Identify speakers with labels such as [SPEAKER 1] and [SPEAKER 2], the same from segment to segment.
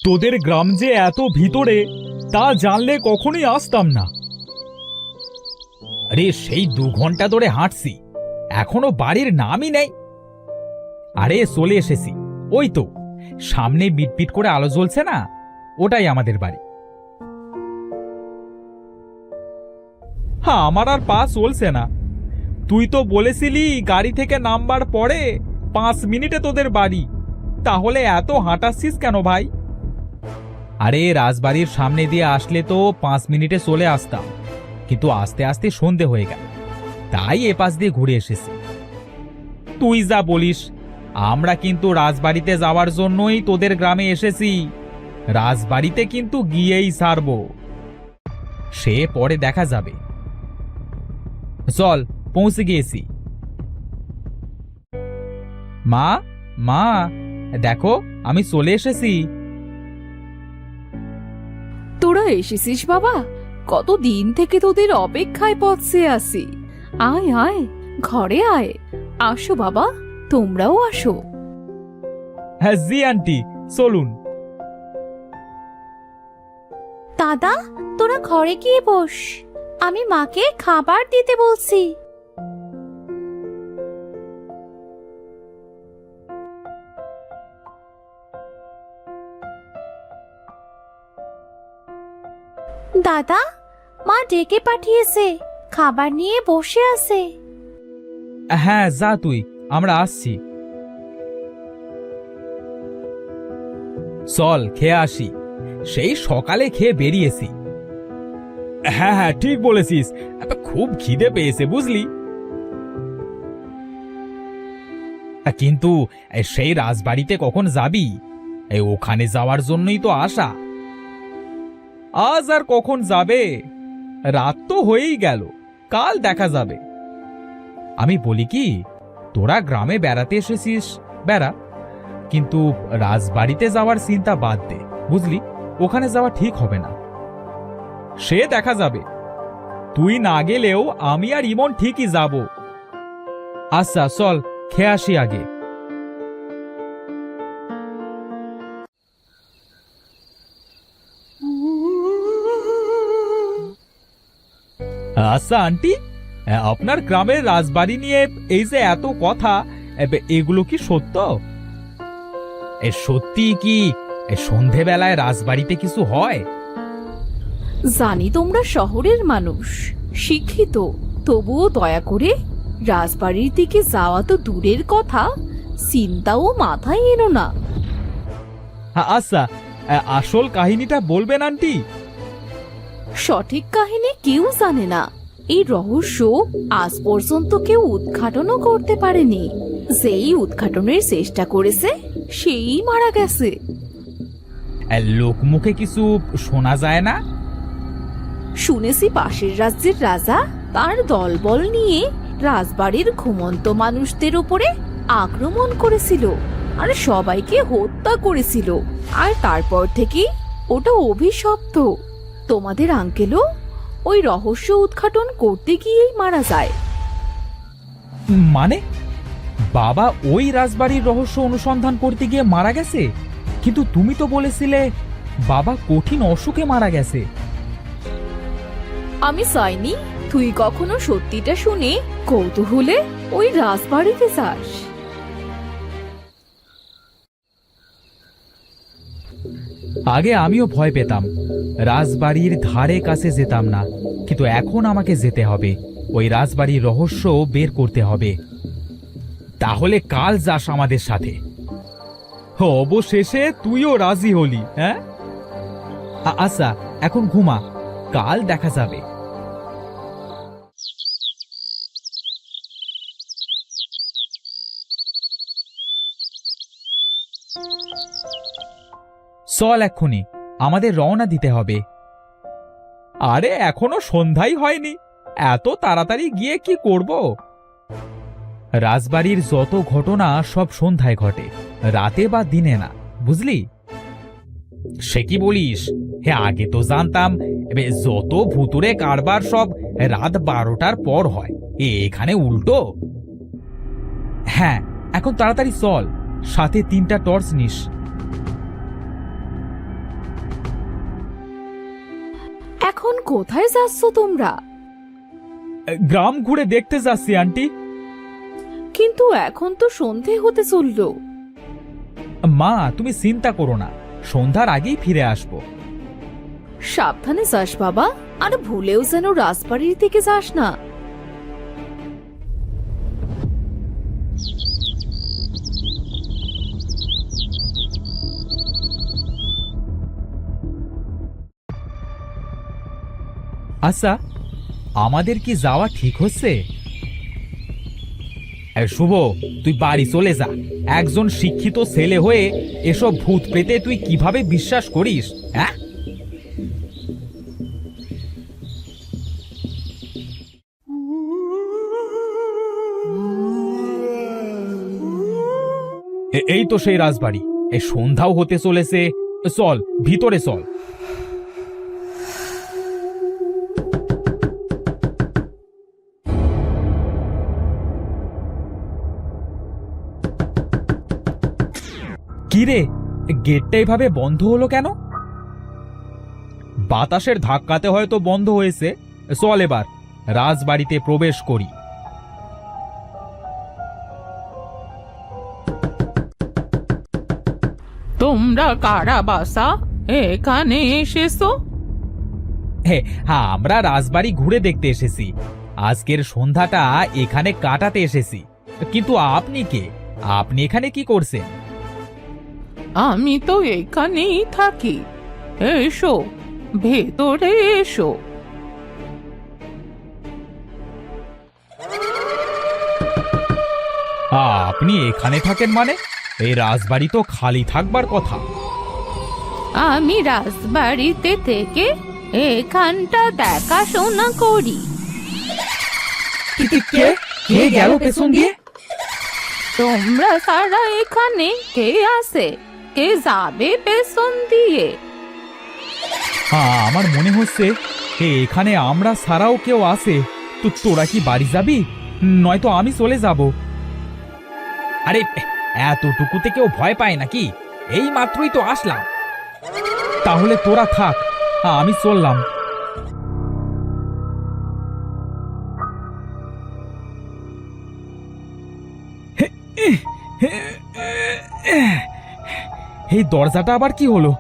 [SPEAKER 1] তোদের গ্রাম যে এত ভিতরে তা জানলে কখনোই আসতাম না।
[SPEAKER 2] আরে সেই 2 ঘন্টা ধরে হাঁটছি, এখনো বাড়ির নামই নেই। আরে চলে এসেছি, ওই তো সামনে বিটবিট করে আলো জ্বলছে না, ওটাই আমাদের বাড়ি।
[SPEAKER 1] হ্যাঁ, আমার আর পা চলছে না। তুই তো বলেছিলি গাড়ি থেকে নামবার পরে 5 মিনিটে তোদের বাড়ি, তাহলে এত হাঁটাচ্ছিস কেন ভাই?
[SPEAKER 2] আরে রাজবাড়ির সামনে দিয়ে আসলে তো 5 মিনিটে চলে আসতাম, কিন্তু আস্তে আস্তে সন্ধে হয়ে গেল, তাই এপাশ দিয়ে ঘুরে এসেছি।
[SPEAKER 1] তুই যা বলিস, আমরা কিন্তু রাজবাড়িতে যাওয়ার জন্যই তোদের গ্রামে এসেছি। রাজবাড়িতে কিন্তু গিয়েই ছাড়বো।
[SPEAKER 2] সে পরে দেখা যাবে, চল পৌঁছে গিয়েছি। মা, মা দেখো আমি চলে এসেছি।
[SPEAKER 3] তোরা এসেছিস বাবা? কতদিন থেকে তোদের অপেক্ষায় পথে আছি। আয় আয়, ঘরে আয়। আসো বাবা, তোমরাও আসো।
[SPEAKER 1] হ্যাঁ জি আন্টি, চলুন।
[SPEAKER 3] দাদা, তোরা ঘরে গিয়ে বস, আমি মাকে খাবার দিতে বলছি। দাদা, মা ডেকে পাঠিয়েছে, খাবার নিয়ে বসে আছে।
[SPEAKER 2] হ্যাঁ যা তুই, আমরা আসছি। চল খেয়ে আসি, সেই সকালে খেয়ে বেরিয়েছি।
[SPEAKER 1] হ্যাঁ হ্যাঁ ঠিক বলেছিস, খুব খিদে পেয়েছে বুঝলি।
[SPEAKER 2] কিন্তু সেই রাজবাড়িতে কখন যাবি? ওখানে যাওয়ার জন্যই তো আসা।
[SPEAKER 1] আজ আর কখন যাবে? রাত তো হয়েই গেল, কাল দেখা যাবে।
[SPEAKER 2] আমি বলি কি, তোরা গ্রামে বেড়াতে এসেছিস বেড়া, কিন্তু রাজবাড়িতে যাওয়ার চিন্তা বাদ দে, বুঝলি? ওখানে যাওয়া ঠিক হবে না।
[SPEAKER 1] সে দেখা যাবে, তুই না গেলেও আমি আর ইমন ঠিকই যাব।
[SPEAKER 2] আচ্ছা চল খেয়ে আসি আগে।
[SPEAKER 1] আচ্ছা আন্টি, আপনার গ্রামের রাজবাড়ি নিয়ে এই যে এত কথা, এগুলো কি সত্য?
[SPEAKER 2] সত্যি কি সন্ধেবেলায় রাজবাড়িতে কিছু হয়?
[SPEAKER 3] জানি তোমরা শহরের মানুষ, শিক্ষিত, তবুও দয়া করে রাজবাড়ির দিকে যাওয়া তো দূরের কথা, চিন্তাও মাথায় এনো না।
[SPEAKER 1] আচ্ছা, আসল কাহিনীটা বলবেন আন্টি?
[SPEAKER 3] সঠিক কাহিনী কেউ জানে না, এই রহস্য আজ পর্যন্ত কেউ উদ্ঘাটনও করতে পারেনি। যেই উদ্ঘাটনের চেষ্টা করেছে সেই মারা গেছে।
[SPEAKER 2] লোকমুখে কিছু শোনা যায় না?
[SPEAKER 3] শুনেছি পাশের রাজ্যের রাজা তার দলবল নিয়ে রাজবাড়ির ঘুমন্ত মানুষদের উপরে আক্রমণ করেছিল আর সবাইকে হত্যা করেছিল, আর তারপর থেকে ওটা অভিশপ্ত। তোমাদের আঙ্কেলও ওই রহস্য উদ্ঘাটন করতে গিয়েই মারা যায়।
[SPEAKER 2] মানে বাবা ওই রাজবাড়ির রহস্য অনুসন্ধান করতে গিয়ে মারা গেছে? কিন্তু তুমি তো বলেছিলে বাবা কঠিন অসুখে মারা গেছে।
[SPEAKER 3] আমি চাইনি তুই কখনো সত্যিটা শুনে কৌতূহলে ওই রাজবাড়িতে যাস।
[SPEAKER 2] আগে আমিও ভয় পেতাম, রাজবাড়ির ধারে কাছে যেতাম না, কিন্তু এখন আমাকে যেতে হবে, ওই রাজবাড়ির রহস্য বের করতে হবে। তাহলে কাল যাস আমাদের সাথে।
[SPEAKER 1] অবশেষে তুইও রাজি হলি? হ্যাঁ
[SPEAKER 2] আচ্ছা এখন ঘুমা, কাল দেখা যাবে। চল এক্ষুনি, আমাদের রওনা দিতে হবে।
[SPEAKER 1] আরে এখনো সন্ধ্যাই হয়নি, এত তাড়াতাড়ি গিয়ে কি করব?
[SPEAKER 2] রাজবাড়ির যত ঘটনা সব সন্ধ্যায় ঘটে, রাতে বা দিনে না, বুঝলি? সে কি বলিস? হ্যাঁ আগে তো জানতাম যত ভুতুরে কারবার সব রাত 12টার পর হয়, এখানে উল্টো। হ্যাঁ এখন তাড়াতাড়ি চল, সাথে 3টা টর্চ নিস।
[SPEAKER 3] এখন কোথায় যাচ্ছ তোমরা?
[SPEAKER 1] গ্রাম ঘুরে দেখতে যাচ্ছি আন্টি।
[SPEAKER 3] কিন্তু এখন তো সন্ধে হতে চললো।
[SPEAKER 2] মা, তুমি চিন্তা করো না, সন্ধ্যার আগেই ফিরে আসবো।
[SPEAKER 3] সাবধানে যাস বাবা, আর ভুলেও যেন রাজবাড়ির দিকে যাস না।
[SPEAKER 2] আচ্ছা, আমাদের কি যাওয়া ঠিক হচ্ছে? শুভ, তুই বাড়ি চলে যা। একজন শিক্ষিত ছেলে হয়ে এসব ভূত প্রেতে তুই কিভাবে বিশ্বাস করিস? হ্যাঁ, এই তো সেই রাজবাড়ি। এই সন্ধ্যাও হতে চলেছে, চল ভিতরে চল। কিরে, গেটটা এভাবে বন্ধ হলো কেন? বাতাসের ধাক্কাতে হয়তো বন্ধ হয়েছে। চল এবার রাজবাড়িতে প্রবেশ করি।
[SPEAKER 4] তোমরা কারা বাসা এখানে এসেছো?
[SPEAKER 2] হ্যাঁ, আমরা রাজবাড়ি ঘুরে দেখতে এসেছি। আজকের সন্ধ্যাটা এখানে কাটাতে এসেছি। কিন্তু আপনি কে? আপনি এখানে কি করছেন?
[SPEAKER 4] আমি তো এখানেই থাকি। এসো, ভেতরে এসো।
[SPEAKER 2] আপনি এখানে থাকেন মানে? এই রাজবাড়ি তো খালি থাকবার কথা।
[SPEAKER 3] আমি রাজবাড়িতে থেকে এখানটা দেখাশোনা করি।
[SPEAKER 2] কে গেল পেছন দিয়ে?
[SPEAKER 3] তোমরা সারা এখানে কে আছে, কে যাবে পেছন দিয়ে?
[SPEAKER 2] আমার মনে হচ্ছে এখানে আমরা ছাড়াও কেউ আছে। তো তোরা কি বাড়ি যাবি, নয়তো আমি চলে যাব? আরে, এতটুকুতে কেউ ভয় পায় নাকি? এই মাত্রই তো আসলাম। তাহলে তোরা থাক, আমি চললাম। এই দরজাটা আবার কি হলো?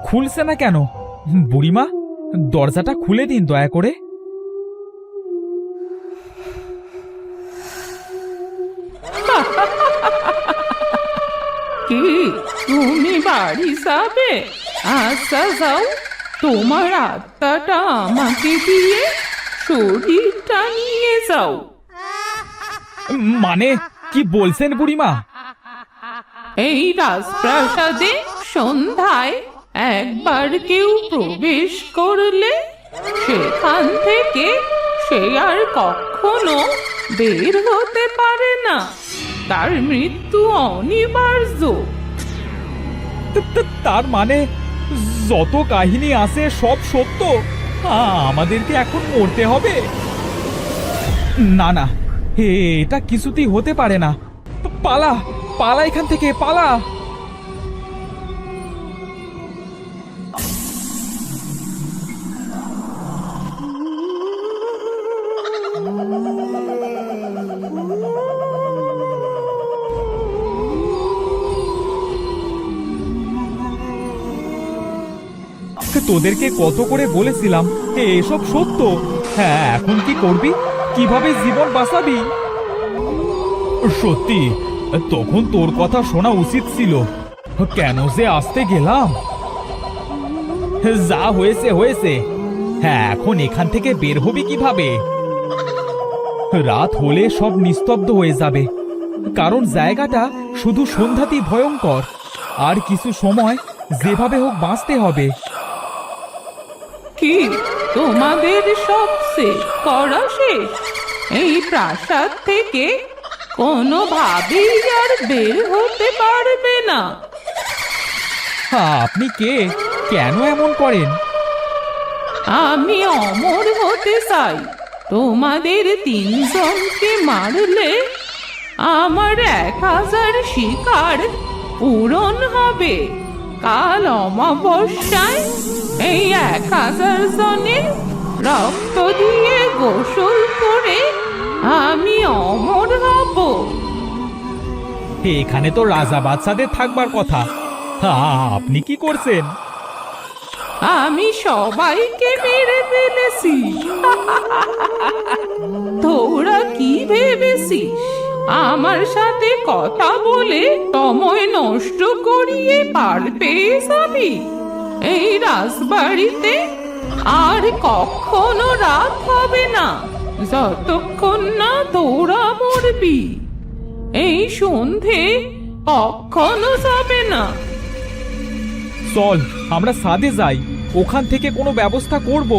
[SPEAKER 2] খুলছে না কেন? বুড়িমা, দরজাটা খুলে দিন দয়া করে।
[SPEAKER 4] কি, তুমি বাড়ি যাবে? আচ্ছা যাও, তোমার আত্মাটা আমাকে দিয়ে শরীরটা নিয়ে যাও।
[SPEAKER 2] মানে কি বলছেন বুড়িমা?
[SPEAKER 4] এই রাজপ্রাসাদে সন্ধ্যায় একবার কেউ প্রবেশ করলে সেখান থেকে সে আর কখনো বের হতে পারে না। তার মৃত্যু অনিবার্য।
[SPEAKER 1] তার মানে যত কাহিনী আছে সব সত্য? আমাদেরকে এখন মরতে হবে?
[SPEAKER 2] না না, এটা কিছুতেই হতে পারে না।
[SPEAKER 1] পালা, পালা এখান থেকে, পালা। তোদেরকে কত করে বলেছিলাম এসব সত্য। হ্যাঁ, এখন কি করবি? কিভাবে জীবন বাঁচাবি? সত্যি, তখন তোর কথা শোনা উচিত ছিল। কেন যে আসতে গেলাম? যা হয়েছে হয়েছে। হ্যাঁ, এখন এখান থেকে বের হবি কিভাবে? রাত হলে সব নিস্তব্ধ হয়ে যাবে, কারণ জায়গাটা শুধু সন্ধ্যাতেই ভয়ঙ্কর। আর কিছু সময় যেভাবে হোক বাঁচতে হবে।
[SPEAKER 4] কি, তোমাদের সব শেষ করা শেষ? এই প্রাসাদ থেকে কোনোভাবেই আর বের হতে পারবে না।
[SPEAKER 1] আপনি কে? কেন এমন করেন?
[SPEAKER 4] আমি অমর হতে চাই। তোমাদের তিনজনকে মারলে আমার 1000 শিকার পূরণ হবে। কাল অমাবস্যায় এই 1000 জনের রক্ত দিয়ে গোসল করে আমি অমর হব।
[SPEAKER 1] এখানে তো রাজা বাদশাদের থাকবার কথা, আপনি কি করছেন?
[SPEAKER 4] আমি সবাইকে মেরে ফেলেছি। তোরা কি ভেবেছিস আমার সাথে কথা বলে সময় নষ্ট করিয়ে পার পেয়ে যাবি? এই রাজবাড়িতে আর কখনো রাত হবে না যতক্ষণ না তোরা মরবি। এই সন্ধে কখনো যাবে না।
[SPEAKER 1] চল আমরা সাদে যাই, ওখান থেকে কোনো ব্যবস্থা করব।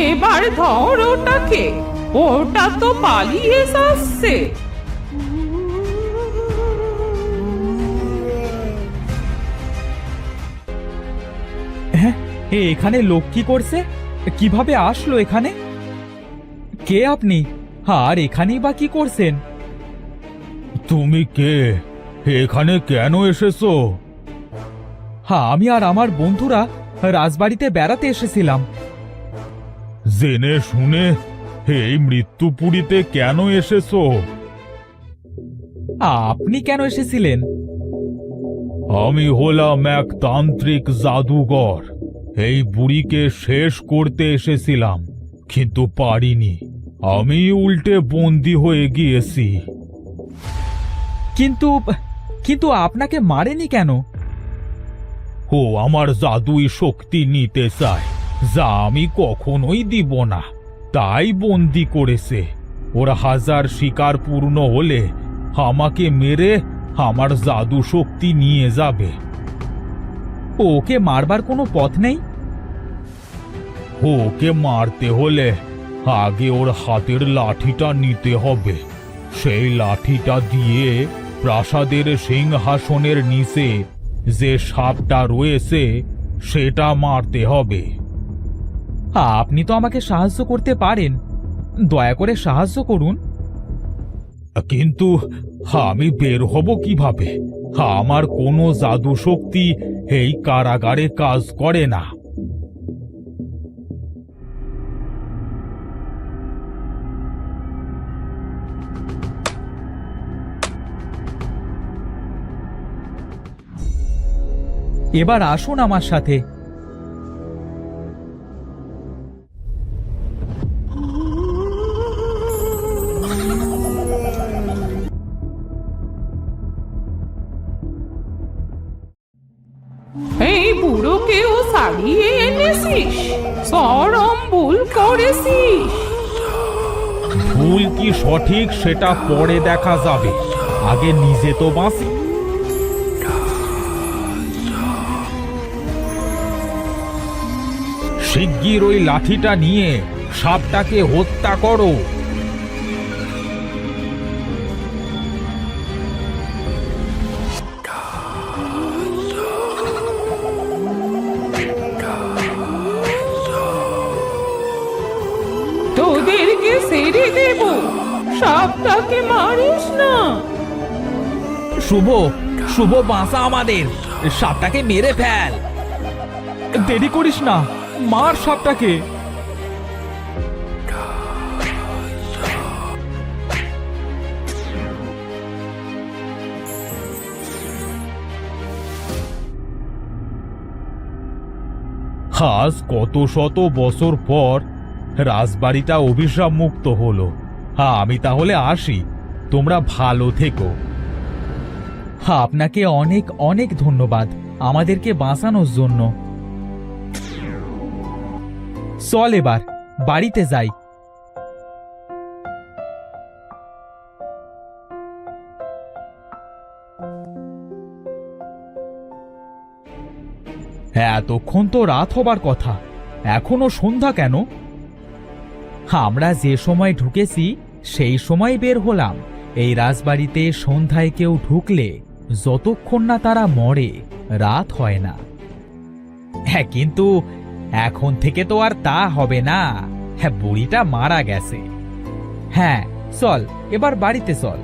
[SPEAKER 4] এবার ধর ওটাকে, ওটা তো পালিয়ে যাচ্ছে।
[SPEAKER 1] হ্যাঁ, এখানে লোক কি করছে? কিভাবে আসলো এখানে? কে আপনি? আর এখানেই বা কি করছেন?
[SPEAKER 2] তুমি কে? এখানে কেন এসেছো?
[SPEAKER 1] আমি আর আমার বন্ধুরা রাজবাড়িতে বেড়াতে এসেছিলাম।
[SPEAKER 2] জেনে শুনে এই মৃত্যুপুরীতে কেন এসেছো?
[SPEAKER 1] আপনি কেন এসেছিলেন?
[SPEAKER 2] আমি হলাম এক তান্ত্রিক জাদুঘর। এই বুড়িকে শেষ করতে এসেছিলাম, কিন্তু পারিনি। আমি উল্টে বন্দী হয়ে গিয়েছি।
[SPEAKER 1] কিন্তু কিন্তু আপনাকে মারেনি কেন?
[SPEAKER 2] ও আমার জাদুই শক্তি নিতে চায়, যা আমি কখনোই দিব না, তাই বন্দি করেছে। ওরা 1000 শিকার পূর্ণ হলে আমাকে মেরে আমার জাদু শক্তি নিয়ে যাবে।
[SPEAKER 1] ওকে মারবার কোনো পথ নেই?
[SPEAKER 2] ওকে মারতে হলে আগে ওর হাতের লাঠিটা নিতে হবে। সেই লাঠিটা দিয়ে প্রাসাদের সিংহাসনের নিচে যে সাপটা রয়েছে সেটা মারতে হবে।
[SPEAKER 1] আপনি তো আমাকে সাহায্য করতে পারেন, দয়া করে সাহায্য করুন।
[SPEAKER 2] কিন্তু আমি বের হব কিভাবে? আমার কোনো জাদু শক্তি এই কারাগারে কাজ করে না।
[SPEAKER 1] এবার আসুন আমার সাথে।
[SPEAKER 4] এই বুড়োকেও ছাড়িয়ে এনেছিস, চরম ভুল করেছিস।
[SPEAKER 2] ভুল কি সঠিক সেটা পরে দেখা যাবে, আগে নিজে তো বাঁচি। শিগগির ওই লাঠিটা নিয়ে সাপটাকে হত্যা করো।
[SPEAKER 4] তোদেরকে ছেড়ে দেব, সাপটাকে মারিস না।
[SPEAKER 1] শুভ, শুভ বাঁচা আমাদের, সাপটাকে মেরে ফেল। দেরি করিস না, মার সাপটাকে।
[SPEAKER 2] আজ কত শত বছর পর রাজবাড়িটা অভিশাপ মুক্ত হলো। আমি তাহলে আসি, তোমরা ভালো থেকো।
[SPEAKER 1] আপনাকে অনেক অনেক ধন্যবাদ আমাদেরকে বাঁচানোর জন্য। চল এবার বাড়িতে যাই। এতক্ষণ তো রাত হবার কথা, এখনো সন্ধ্যা কেন? আমরা যে সময় ঢুকেছি সেই সময় বের হলাম। এই রাজবাড়িতে সন্ধ্যায় কেউ ঢুকলে যতক্ষণ না তারা মরে রাত হয় না। হ্যাঁ, কিন্তু এখন থেকে তো আর তা হবে না। হ্যাঁ, বুড়িটা মারা গেছে, হ্যাঁ চল এবার বাড়িতে চল।